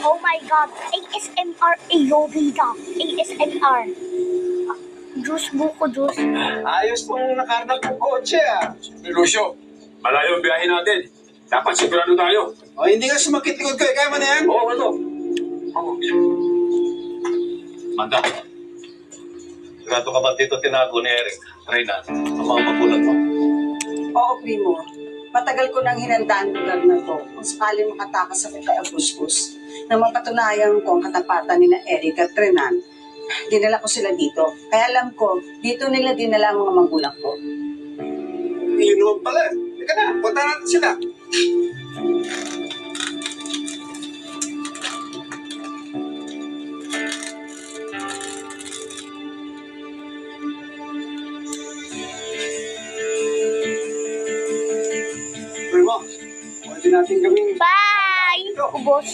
Oh my God. ASMR Ayobida. ASMR. Diyos buko, Diyos. Ayos pong nakarnap ng kotse ah. Lucio, malayo ang biyahe natin. Dapat sigurado tayo. O hindi ka sumakit likod ko, kaya mo na yan. Oo, ano? Manda, sigurado ka ba dito tinago ni Eric, Reyna, ang mga magulang mo? Oo, Primo. Matagal ko nang hinandaan lugar na to kung sakaling makatakas ako kay Agustus na mapatunayan ko ang katapatan ni na Eric at Renan. Dinala ko sila dito. Kaya alam ko, dito nila dinala ang mga magulang ko. Yun naman pala. Teka na, punta natin sila. Primo, pwede natin gawing Bye! Ubos.